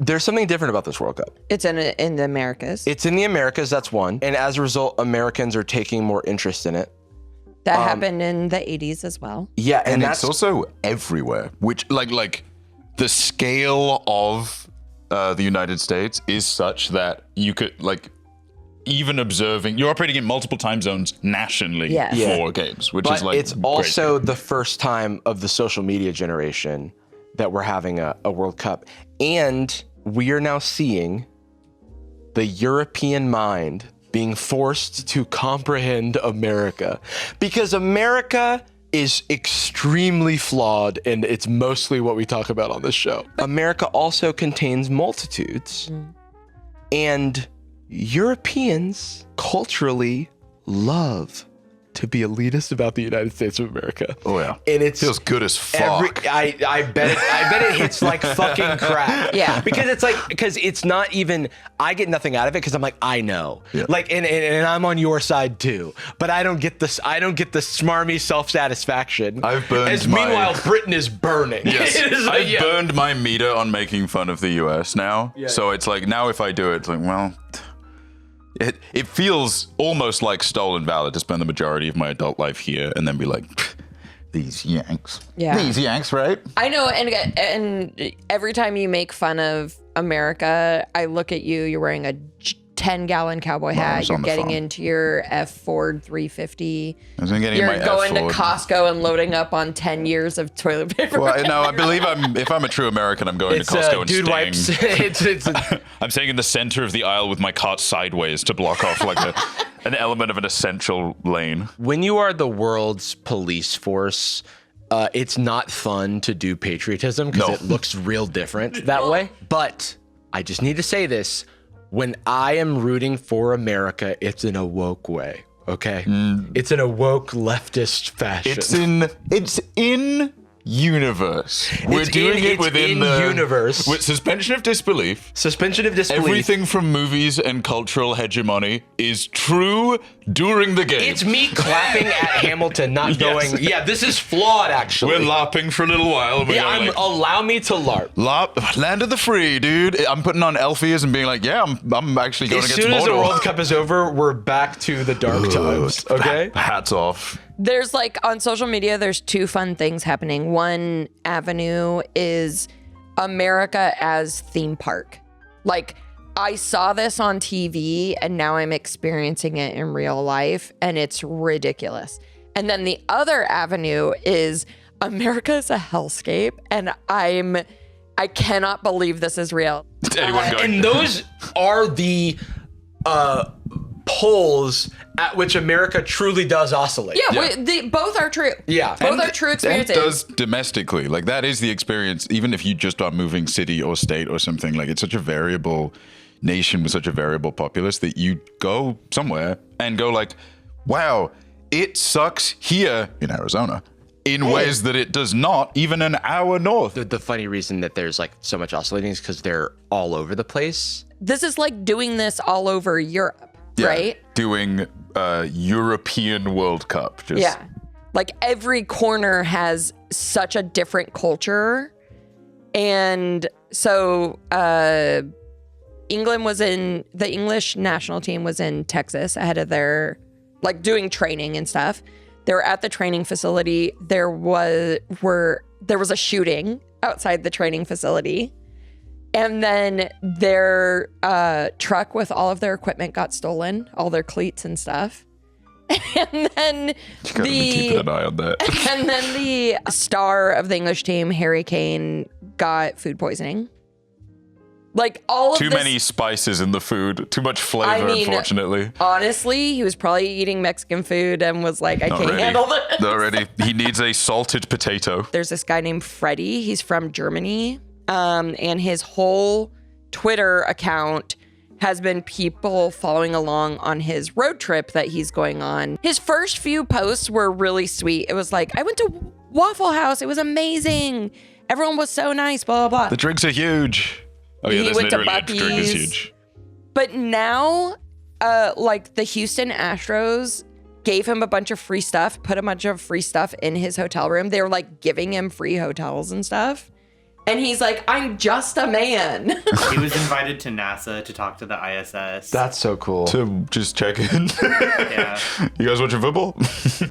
There's something different about this World Cup. It's in the Americas. It's in the Americas, that's one. And as a result, Americans are taking more interest in it. That happened in the 80s as well. Yeah, and it's also everywhere, which like the scale of the United States is such that you could even observing, you're operating in multiple time zones nationally for games, which is like it's also the first time of the social media generation that we're having a World Cup. And we are now seeing the European mind being forced to comprehend America, because America is extremely flawed, and it's mostly what we talk about on this show. America also contains multitudes, and Europeans culturally love to be elitist about the United States of America. Oh yeah, and it feels good as fuck. I bet it hits like fucking crack. Yeah, because it's not even. I get nothing out of it because I'm like, I know, like, and I'm on your side too. But I don't get this. I don't get the smarmy self-satisfaction. I've burned. Meanwhile, Britain is burning. Yes, I've burned my meter on making fun of the U.S. now. Yeah, so it's like now if I do it, it's like, well. It feels almost like stolen valor to spend the majority of my adult life here and then be like, these Yanks. Yeah. These Yanks, right? I know, and every time you make fun of America, I look at you, you're wearing a 10-gallon cowboy hat, you're getting into your F Ford 350. You're going to Costco and loading up on 10 years of toilet paper. Well, no, I believe if I'm a true American, I'm going to Costco and dude wipes. I'm staying in the center of the aisle with my cart sideways to block off like an element of an essential lane. When you are the world's police force, it's not fun to do patriotism because it looks real different that way. But I just need to say this. When I am rooting for America, it's in a woke way, okay? It's in a woke leftist fashion. It's in universe. We're doing it within the universe. With suspension of disbelief. Suspension of disbelief. Everything from movies and cultural hegemony is true during the game. It's me clapping at Hamilton, not going, yeah, this is flawed, actually. We're LARPing for a little while. Allow me to LARP. Land of the free, dude. I'm putting on elf ears and being like, yeah, I'm actually going against Mordor. As soon as the World Cup is over, we're back to the dark times, okay? Hats off. There's on social media, there's two fun things happening. One avenue is America as theme park. I saw this on TV and now I'm experiencing it in real life and it's ridiculous. And then the other avenue is America is a hellscape and I cannot believe this is real. And those are the poles at which America truly does oscillate. Yeah. Both are true. Yeah. Both are true experiences. It does domestically. That is the experience, even if you just are moving city or state or something. It's such a variable nation with such a variable populace that you go somewhere and go wow, it sucks here in Arizona in ways that it does not even an hour north. The funny reason that there's so much oscillating is because they're all over the place. This is like doing this all over Europe. Yeah, right? Doing European World Cup. Every corner has such a different culture. And so the English national team was in Texas ahead of their, doing training and stuff. They were at the training facility. There was a shooting outside the training facility. And then their truck with all of their equipment got stolen, all their cleats and stuff. And then keeping an eye on that. And then the star of the English team, Harry Kane, got food poisoning. Too many spices in the food, too much flavor, unfortunately. Honestly, he was probably eating Mexican food and was like, I can't handle this. Already, he needs a salted potato. There's this guy named Freddie. He's from Germany. And his whole Twitter account has been people following along on his road trip that he's going on. His first few posts were really sweet. It was I went to Waffle House. It was amazing. Everyone was so nice, blah, blah, blah. The drinks are huge. Oh yeah, there's literally a drink is huge. But now, the Houston Astros gave him a bunch of free stuff, put a bunch of free stuff in his hotel room. They were giving him free hotels and stuff. And he's like, I'm just a man. He was invited to NASA to talk to the ISS. That's so cool. To just check in. Yeah. You guys watching football?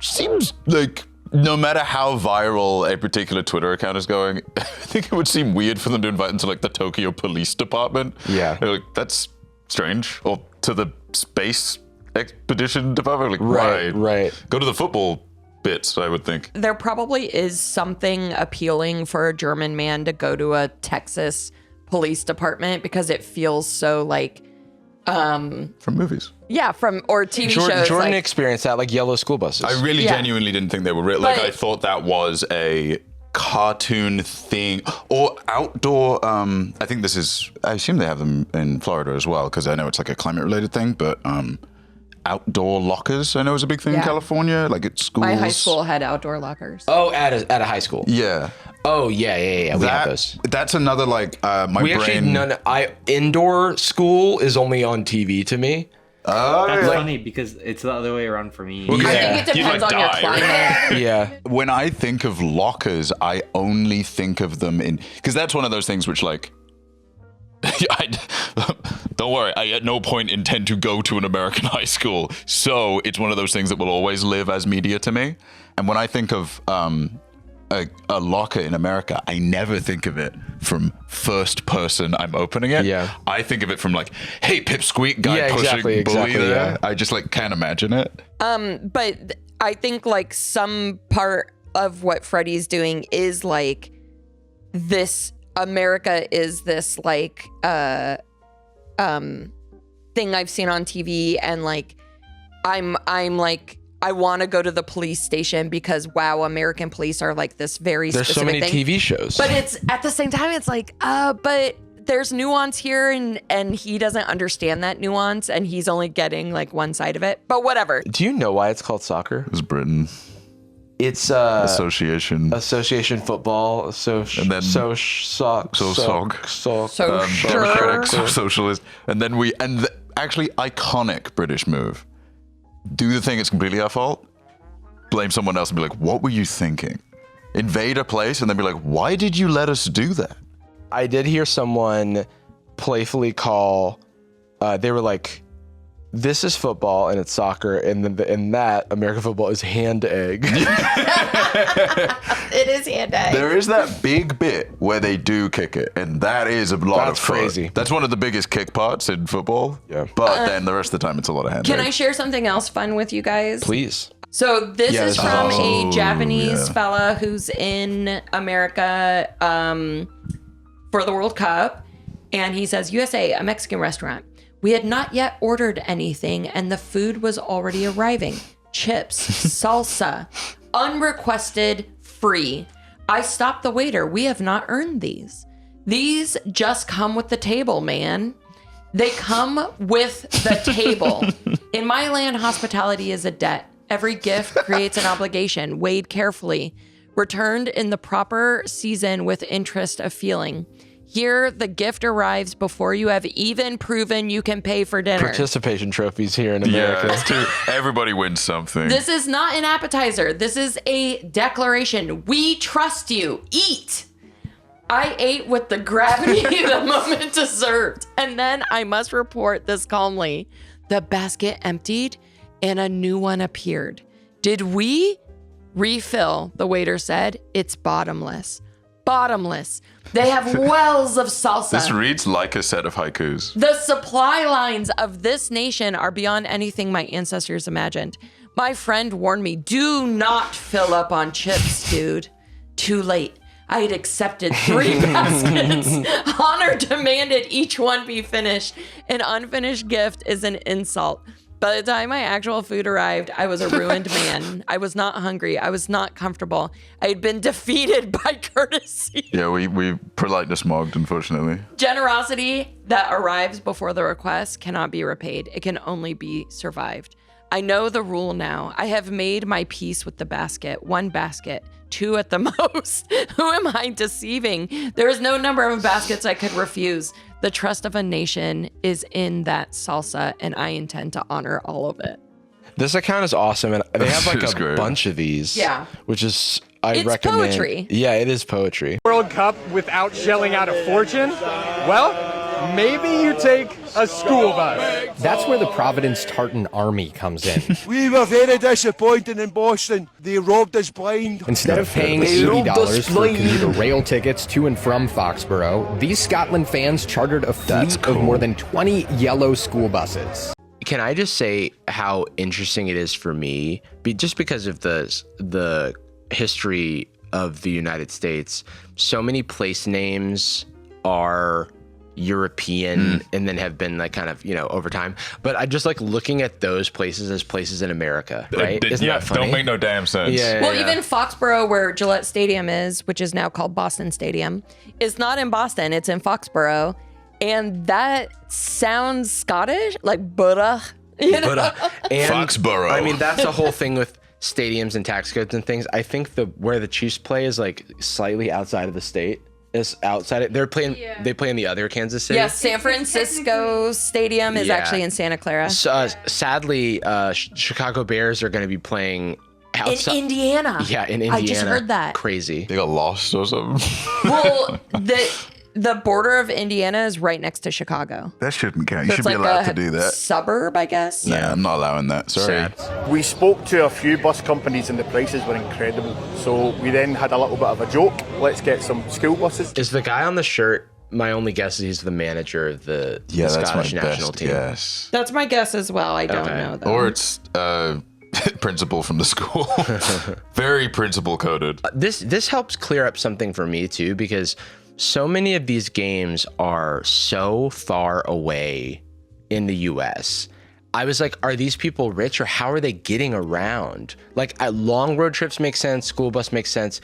Seems like no matter how viral a particular Twitter account is going, I think it would seem weird for them to invite them to like the Tokyo Police Department. Yeah. They're like, that's strange. Or to the Space Expedition Department. Like, Right. Go to the football bits, I would think. There probably is something appealing for a German man to go to a Texas police department because it feels so like, From movies. yeah, or TV shows. Jordan like, experienced that, like yellow school buses. I really Yeah. genuinely didn't think they were real. Like, But- I thought that was a cartoon thing or outdoor. I think I assume they have them in Florida as well because I know it's like a climate related thing, but outdoor lockers I know is a big thing in Yeah. California, like at schools. my high school had outdoor lockers. Oh, at a high school. Yeah. Oh, yeah. We have those. That's another like my We brain. actually indoor school is only on TV to me. That's funny because it's the other way around for me. Well, I yeah. think it You'd, depends like, on your die. climate. Yeah. When I think of lockers, I only think of them in because that's one of those things which like. Don't worry, I at no point intend to go to an American high school. So it's one of those things that will always live as media to me. And when I think of a locker in America, I never think of it from first person I'm opening it. Yeah. I think of it from like, hey, pipsqueak guy Yeah, pushing exactly, bully there. yeah. I just like can't imagine it. But I think like some part of what Freddie's doing is like this America is this like thing I've seen on TV and like I'm like I want to go to the police station because wow, American police are like this very There's so specific many thing. TV shows. But it's at the same time it's like but there's nuance here and he doesn't understand that nuance and he's only getting like one side of it. But whatever. Do you know why it's called soccer? It was Britain It's Association. association football. And then- Democratic, socialist, and then actually iconic British move. Do the thing; it's completely our fault. Blame someone else and be like, "What were you thinking?" Invade a place and then be like, "Why did you let us do that?" I did hear someone playfully call. They were like, "This is football and it's soccer, and then in that American football is hand egg." It is hand egg. There is that big bit where they do kick it, and that is a lot That's of fun. crazy. That's one of the biggest kick parts in football. Yeah. But then the rest of the time, it's a lot of hand. Can egg. I share something else fun with you guys? Please. So this Yeah, is this is from awesome. a Japanese yeah. fella who's in America for the World Cup. And he says, USA, a Mexican restaurant. We had not yet ordered anything and the food was already arriving. Chips, salsa, unrequested, free. I stopped the waiter. We have not earned these. These just come with the table, man. They come with the table. In my land, hospitality is a debt. Every gift creates an obligation, weighed carefully, returned in the proper season with interest of feeling. Here, the gift arrives before you have even proven you can pay for dinner. Participation trophies here in Yeah, America. it's too, everybody wins something. This is not an appetizer. This is a declaration. We trust you. Eat. I ate with the gravity the moment deserved. And then I must report this calmly. The basket emptied and a new one appeared. Did we refill? The waiter said. It's bottomless. Bottomless. They have wells of salsa. This reads like a set of haikus. The supply lines of this nation are beyond anything my ancestors imagined. My friend warned me, do not fill up on chips, dude. Too late. I had accepted 3 baskets. Honor demanded each one be finished. An unfinished gift is an insult. By the time my actual food arrived, I was a ruined man. I was not hungry. I was not comfortable. I had been defeated by courtesy. Yeah, we politeness mogged, unfortunately. Generosity that arrives before the request cannot be repaid. It can only be survived. I know the rule now. I have made my peace with the basket. 1 basket, 2 at the most. Who am I deceiving? There is no number of baskets I could refuse. The trust of a nation is in that salsa, and I intend to honor all of it. This account is awesome, and they have like It's a great. bunch of these. Yeah. Which is It's recommend. poetry. Yeah, it is poetry. World Cup without shelling out a fortune? Well, maybe you take a school bus. That's where the Providence Tartan Army comes in. We were very disappointed in Boston. They robbed us blind. Instead of paying $80 for commuter rail tickets to and from Foxborough, these Scotland fans chartered a fleet of more than 20 yellow school buses. Can I just say how interesting it is for me, just because of the history of the United States? So many place names are European and then have been like kind of, over time. But I just like looking at those places as places in America, right? Isn't that funny? Don't make no damn sense. Well, even Foxborough, where Gillette Stadium is, which is now called Boston Stadium, is not in Boston. It's in Foxborough. And that sounds Scottish, like Buddha. And Foxborough. I mean, that's the whole thing with stadiums and tax codes and things. I think where the Chiefs play is like slightly outside of the state. Is outside it. They play in the other Kansas City. Yeah, San Francisco Stadium is actually in Santa Clara. So, sadly, Chicago Bears are going to be playing outside. In Indiana. Yeah, in Indiana. I just heard that. Crazy. They got lost or something. Well, the border of Indiana is right next to Chicago. That shouldn't count. You So should it's be like allowed a to do that. suburb, I guess. Yeah, I'm not allowing that. Sorry. Sad. We spoke to a few bus companies and the prices were incredible. So we then had a little bit of a joke. Let's get some school buses. Is the guy on the shirt? My only guess is he's the manager of the Scottish national team. Yes. That's my guess as well. I don't know though. Or it's principal from the school. Very principal coded. This helps clear up something for me too, because so many of these games are so far away in the US. I was like, are these people rich or how are they getting around? Like long road trips make sense, school bus makes sense,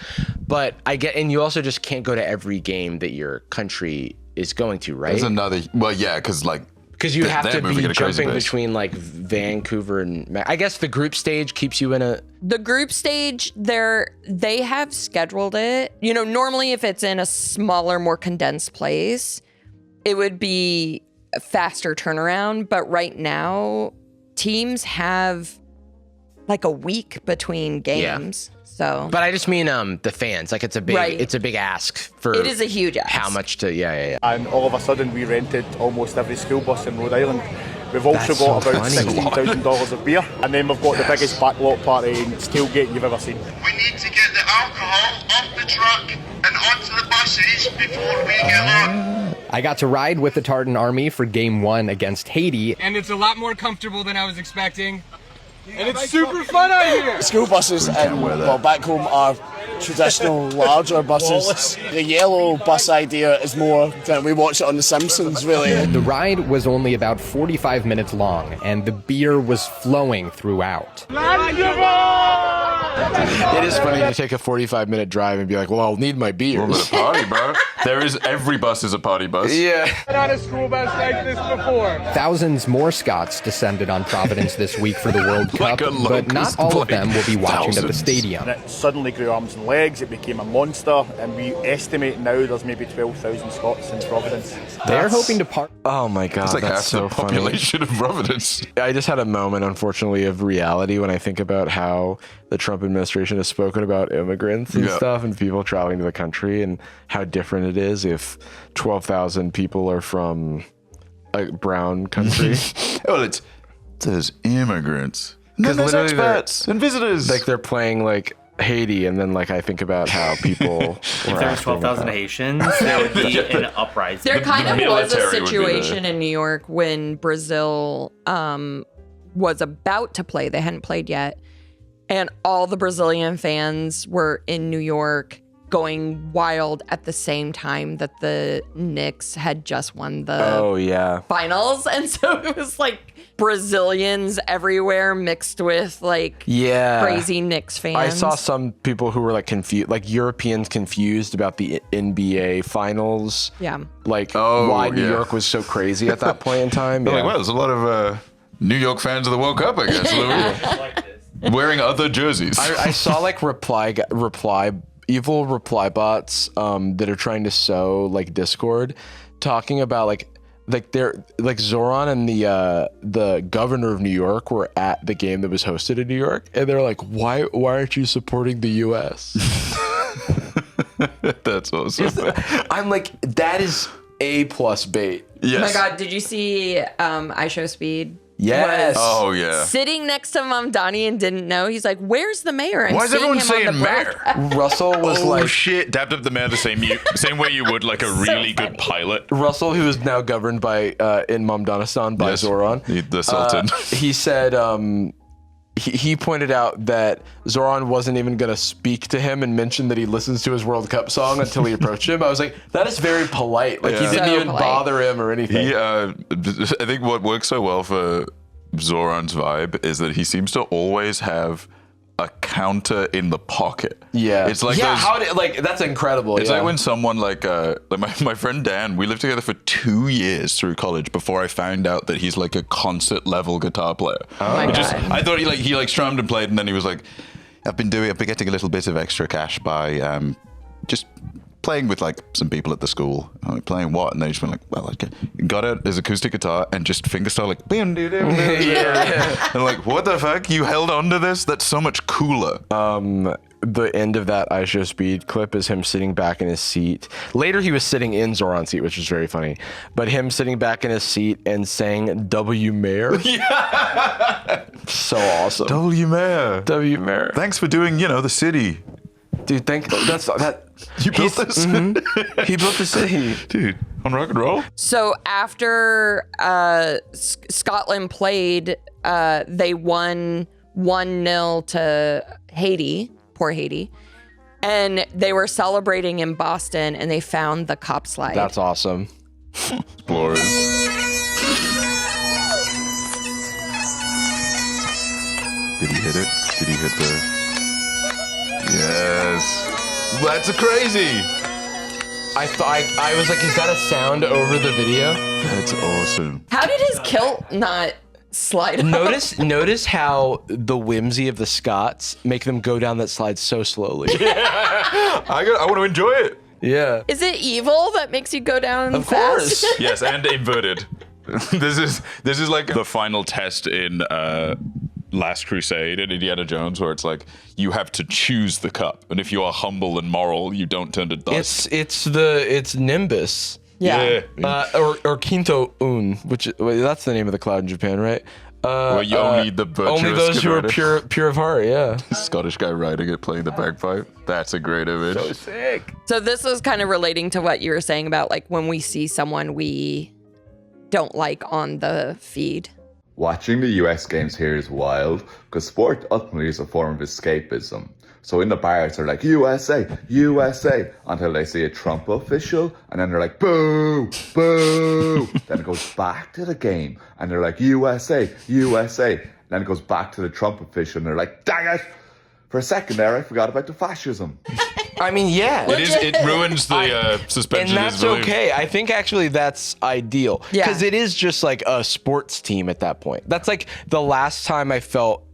but and you also just can't go to every game that your country is going to, right? There's another, because you have to be jumping between like Vancouver and I guess the group stage keeps you in the group stage, they have scheduled it. Normally if it's in a smaller, more condensed place, it would be a faster turnaround. But right now, teams have like a week between games. So, but I just mean the fans. Like it's a big ask for. It is a huge ask. How much to? Yeah. And all of a sudden, we rented almost every school bus in Rhode Island. We've also got about $16,000 of beer, and then we've got the biggest backlot party in tailgate you've ever seen. We need to get the alcohol off the truck and onto the buses before we get on. I got to ride with the Tartan Army for Game 1 against Haiti. And it's a lot more comfortable than I was expecting. And it's super fun out here. School buses back home are traditional larger buses. The yellow bus idea is more that we watch it on The Simpsons, really. The ride was only about 45 minutes long, and the beer was flowing throughout. It is funny to take a 45-minute drive and be like, well, I'll need my beers. Well, it's a party, bro. Every bus is a party bus. Yeah. I've not a school bus like this before. Thousands more Scots descended on Providence this week for the World Cup, but not all of them will be watching at the stadium. And it suddenly grew arms and legs, it became a monster, and we estimate now there's maybe 12,000 Scots in Providence. They're hoping to part. Oh my God, It's like that's half so the funny. population of Providence. I just had a moment, unfortunately, of reality when I think about how the Trump administration has spoken about immigrants and stuff and people traveling to the country and how different it is if 12,000 people are from a brown country. Well, it says immigrants. Because literally expats and visitors. Like they're playing like Haiti, and then like I think about how people. If there was 12,000 Haitians, there would be an uprising. There kind of was a military would be situation in New York when Brazil was about to play. They hadn't played yet. And all the Brazilian fans were in New York going wild at the same time that the Knicks had just won the finals. And so it was like Brazilians everywhere mixed with like crazy Knicks fans. I saw some people who were like confused, like Europeans confused about the NBA finals. Yeah. Like why New York was so crazy at that point in time. They're like, well, there's a lot of New York fans of the World Cup, I guess. Wearing other jerseys. I saw like evil reply bots that are trying to sow like discord, talking about like Zoran and the governor of New York were at the game that was hosted in New York, and they're like, why aren't you supporting the U.S.? That's awesome. I'm like, that is A+ bait. Yes. Oh my God, did you see I Show Speed? Yes. Oh yeah. Sitting next to Mamdani and didn't know. He's like, "Where's the mayor?" And Why is everyone saying mayor? Russell was Oh shit! Dabbed up the mayor the same way you would like a really good pilot. Russell, who is now governed by in Mamdanistan by Zoran, the Sultan. He said he pointed out that Zoran wasn't even going to speak to him and mention that he listens to his World Cup song until he approached him. I was like, that is very polite. Like he didn't even bother him or anything. I think what works so well for Zoran's vibe is that he seems to always have a counter in the pocket. Yeah. It's like that's incredible. It's like when someone like my friend Dan, we lived together for 2 years through college before I found out that he's like a concert level guitar player. Oh my God. I thought he strummed and played, and then he was like, I've been getting a little bit of extra cash by just playing with like some people at the school. I'm like, playing what? And they just went like, well, okay. Got out his acoustic guitar and just fingerstyle like, yeah. And like, what the fuck? You held on to this? That's so much cooler. The end of that I Show Speed clip is him sitting back in his seat. Later, he was sitting in Zoran's seat, which was very funny. But him sitting back in his seat and saying "W Mayor," yeah, so awesome. W Mayor, W Mayor. Thanks for doing, the city. Dude, that's that. You built this. Mm-hmm. He built the city, dude. On rock and roll. So after Scotland played, they won 1-0 to Haiti. Poor Haiti. And they were celebrating in Boston, and they found the cop slide. That's awesome. Explorers. Did he hit it? Did he hit the... Yes. That's crazy. I was like, is that a sound over the video? That's awesome. How did his kilt not slide up? Notice how the whimsy of the Scots make them go down that slide so slowly. I want to enjoy it. Yeah. Is it evil that makes you go down Of fast? course. Yes, and inverted. This is like the final test in Last Crusade in Indiana Jones, where it's like you have to choose the cup, and if you are humble and moral, you don't turn to dust. It's Nimbus. Yeah. Or Quinto Un, that's the name of the cloud in Japan, right? Well, you only the virtuous only those who are converted. pure of heart. Yeah. Scottish guy riding it, playing the bagpipe. That's a great image. So sick. So this is kind of relating to what you were saying about like when we see someone we don't like on the feed. Watching the US games here is wild because sport ultimately is a form of escapism. So in the bars, they're like, USA, USA, until they see a Trump official, and then they're like, boo, boo. Then it goes back to the game, and they're like, USA, USA. Then it goes back to the Trump official, and they're like, dang it. For a second there, I forgot about the fascism. I mean, yeah. It ruins the suspension. And that's okay. I think actually that's ideal. Yeah. Because it is just like a sports team at that point. That's like the last time I felt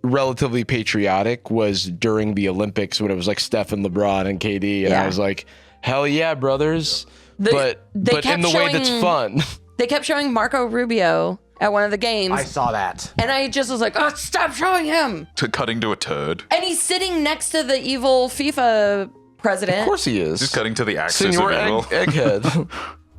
relatively patriotic was during the Olympics when it was like Steph and LeBron and KD. And I was like, hell yeah, brothers. But in the way that's fun. They kept showing Marco Rubio at one of the games. I saw that. And I just was like, oh, stop showing him. Cutting to a turd. And he's sitting next to the evil FIFA president. Of course he is. Just cutting to the axis Senor of evil. Egghead.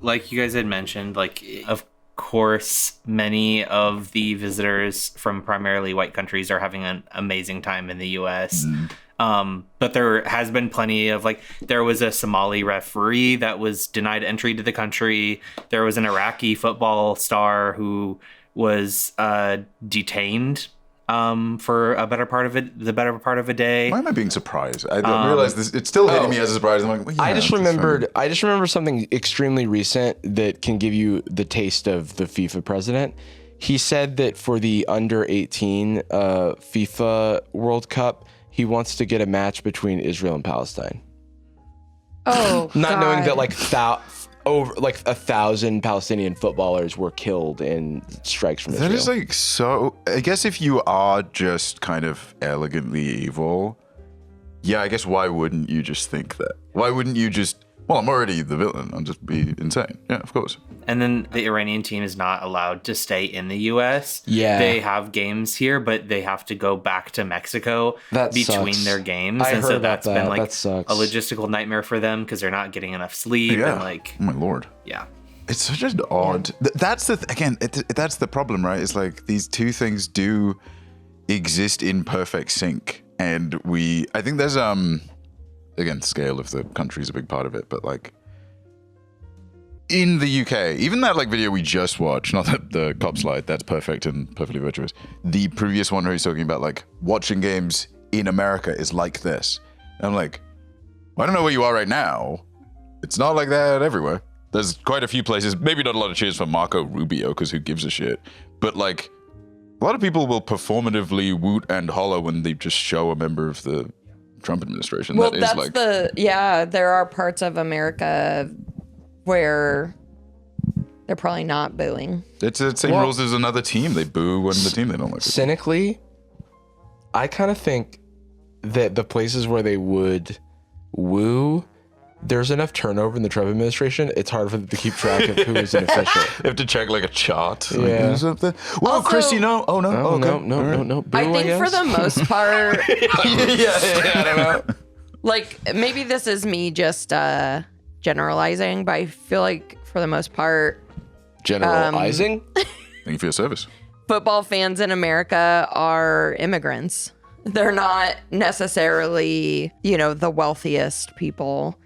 Like you guys had mentioned, like, of course, many of the visitors from primarily white countries are having an amazing time in the U.S. But there has been plenty of, like, there was a Somali referee that was denied entry to the country. There was an Iraqi football star who was detained for the better part of a day. Why am I being surprised? I realize this. It's still hitting me as a surprise. I'm like, well, yeah, I just remember something extremely recent that can give you the taste of the FIFA president. He said that for the under 18 FIFA World Cup, he wants to get a match between Israel and Palestine. Oh, not knowing that like over like 1,000 Palestinian footballers were killed in strikes from Israel. That is like so. I guess if you are just kind of elegantly evil, yeah, I guess why wouldn't you just think that? Why wouldn't you just Well, I'm already the villain. I'll just be insane. Yeah, of course. And then the Iranian team is not allowed to stay in the U.S. Yeah. They have games here, but they have to go back to Mexico between sucks. their games. I And heard so about that's that. been like That sucks. a logistical nightmare for them because they're not getting enough sleep. Yeah. And like, Oh my lord. yeah. It's such an odd. That's the that's the problem, right? It's like these two things do exist in perfect sync, and I think there's again, scale of the country is a big part of it, but like in the UK, even that like video we just watched, not that the cop slide, that's perfect and perfectly virtuous. The previous one where he's talking about like watching games in America is like this. And I'm like, well, I don't know where you are right now. It's not like that everywhere. There's quite a few places, maybe not a lot of cheers for Marco Rubio, because who gives a shit? But like, a lot of people will performatively woot and holler when they just show a member of the Trump administration. Well, that that's is like, there are parts of America where they're probably not booing. it's the same rules as another team. They boo when the team they don't like. Cynically, I kind of think that the places where they would woo, there's enough turnover in the Trump administration, it's hard for them to keep track of who is an official. They have to check like a chart. Yeah. Like, is it the, whoa, Also- Christy, no. Oh, no. Oh, okay. no. Boo, I think for guess. the most part, yeah, I don't know. like maybe this is me just generalizing, but I feel like for the most part, Generalizing? Thank you for your service. football fans in America are immigrants. They're not necessarily, the wealthiest people.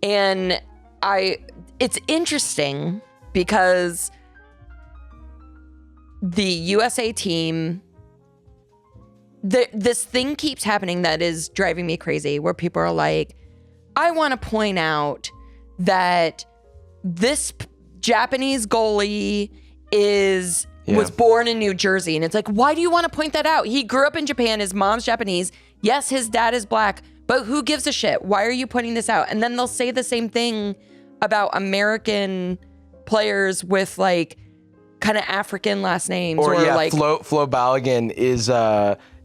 And it's interesting because the USA team, this thing keeps happening that is driving me crazy, where people are like, I want to point out that this Japanese goalie was born in New Jersey. And it's like, why do you want to point that out? He grew up in Japan. His mom's Japanese. Yes, his dad is black, but who gives a shit? Why are you pointing this out? And then they'll say the same thing about American players with like kind of African last names. Or like Flo Balogun is,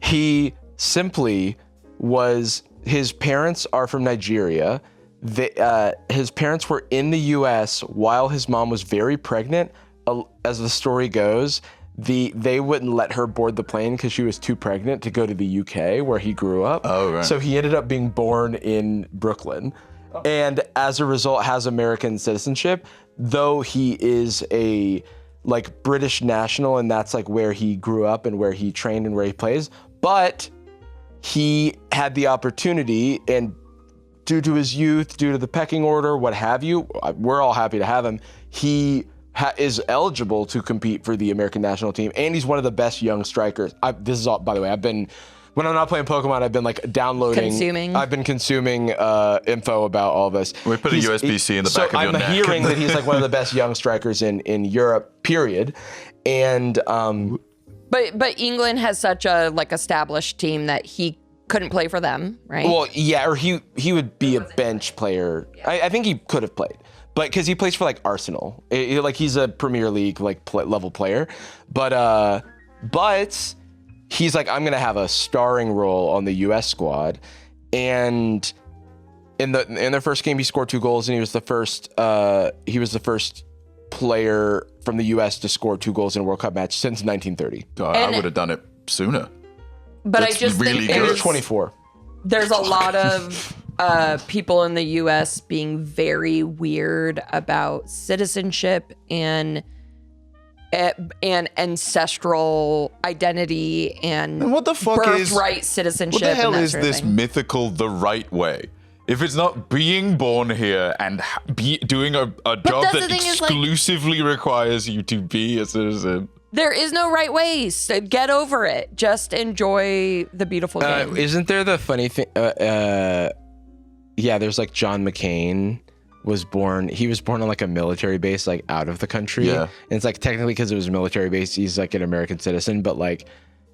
he simply was, his parents are from Nigeria. His parents were in the U.S. while his mom was very pregnant. As the story goes, they wouldn't let her board the plane because she was too pregnant to go to the UK where he grew up. Oh, right. So he ended up being born in Brooklyn, and as a result has American citizenship, though he is a like British national, and that's like where he grew up and where he trained and where he plays. But he had the opportunity, and due to his youth, due to the pecking order, what have you, we're all happy to have him. He is eligible to compete for the American national team, and he's one of the best young strikers. This is all, by the way, when I'm not playing Pokemon, I've been like downloading. I've been consuming info about all this. We put a USB-C in the back of your neck. I'm hearing that he's like one of the best young strikers in Europe, period. And but England has such a like established team that he couldn't play for them, right? Well, yeah, or he would be a bench player. I think he could have played, but because he plays for like Arsenal, like he's a Premier League like level player. But he's like, I'm gonna have a starring role on the U.S. squad, and in their first game he scored 2 goals, and he was the first player from the U.S. to score 2 goals in a World Cup match since 1930. I would have done it sooner. But That's I just really think good. He was 24. There's a lot of people in the U.S. being very weird about citizenship and ancestral identity and what the fuck birthright citizenship. What the hell and that is sort of this thing. mythical the right way? If it's not being born here and doing a job that's the that thing is, like- exclusively requires you to be a citizen. There is no right way. So get over it. Just enjoy the beautiful game. Isn't there the funny thing? There's like John McCain was born. He was born on like a military base, like out of the country. Yeah. And it's like technically because it was a military base, he's like an American citizen. But like,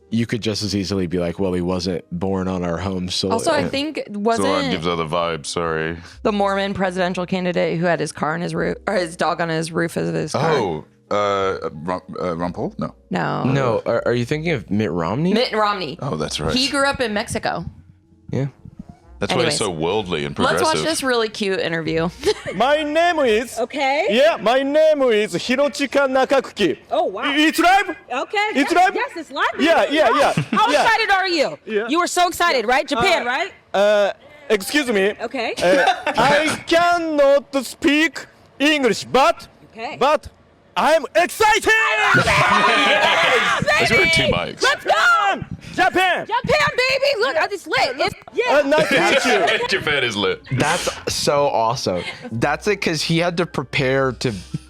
you could just as easily be like, well, he wasn't born on our home soil. Also, I think Zoran gives other vibes. Sorry. the Mormon presidential candidate who had his car on his roof or his dog on his roof of his car. Oh, Ron Paul? No. No. Are you thinking of Mitt Romney? Mitt Romney. Oh, that's right. He grew up in Mexico. Yeah. That's why he's so worldly and progressive. Let's watch this really cute interview. My name is. Okay. Yeah, my name is Hirochika Nakakuki. Oh, wow. It's live? Okay. It's yes, live? Yes, it's live. Yeah. How excited are you? Yeah. You were so excited, right? Japan, right? Excuse me. Okay. I cannot speak English, but I'm excited! There's really 2 mics. Let's go! Japan! Japan, baby! Look, I just lit. Nice to meet you. Japan is lit. That's so awesome. That's it, because he had to prepare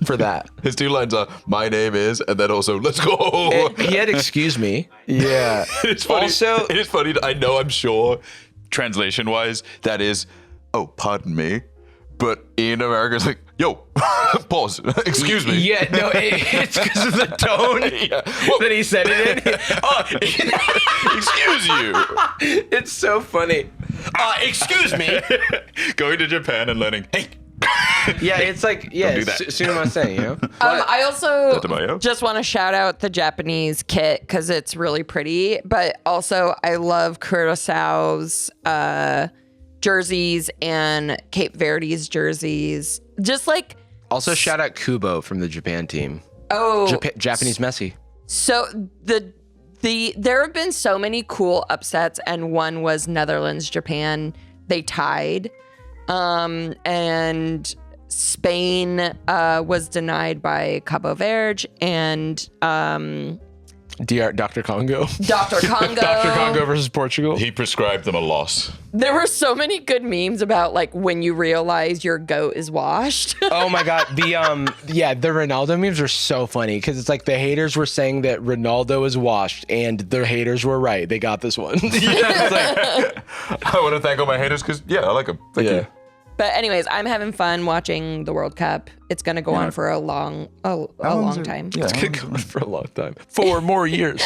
for that. His 2 lines are, my name is, and then also, let's go. He had excuse me. Yeah. It's funny. Also, it is funny. I'm sure, translation-wise, that is, oh, pardon me. But in America, it's like, yo, pause. Excuse me. Yeah, no, it's because of the tone that he said it in. Excuse you. It's so funny. Excuse me. Going to Japan and learning, hey. Yeah, it's like, Don't do that. sumimasen, you know? I also Tatabayo. just want to shout out the Japanese kit because it's really pretty. But also, I love Kurosawa's jerseys and Cape Verde's jerseys. Just like. Also, shout out Kubo from the Japan team. Oh. Japanese Messi. So there have been so many cool upsets, and one was Netherlands, Japan. They tied. And Spain was denied by Cabo Verde, and Dr. Congo. Dr. Congo. Dr. Congo versus Portugal. He prescribed them a loss. There were so many good memes about like when you realize your goat is washed. Oh my god, the Ronaldo memes are so funny because it's like the haters were saying that Ronaldo is washed, and the haters were right. They got this one. It's like, I want to thank all my haters because I like them. Thank you. But anyways, I'm having fun watching the World Cup. It's going to go on for a long time. It's gonna go on for a long time. 4 more years.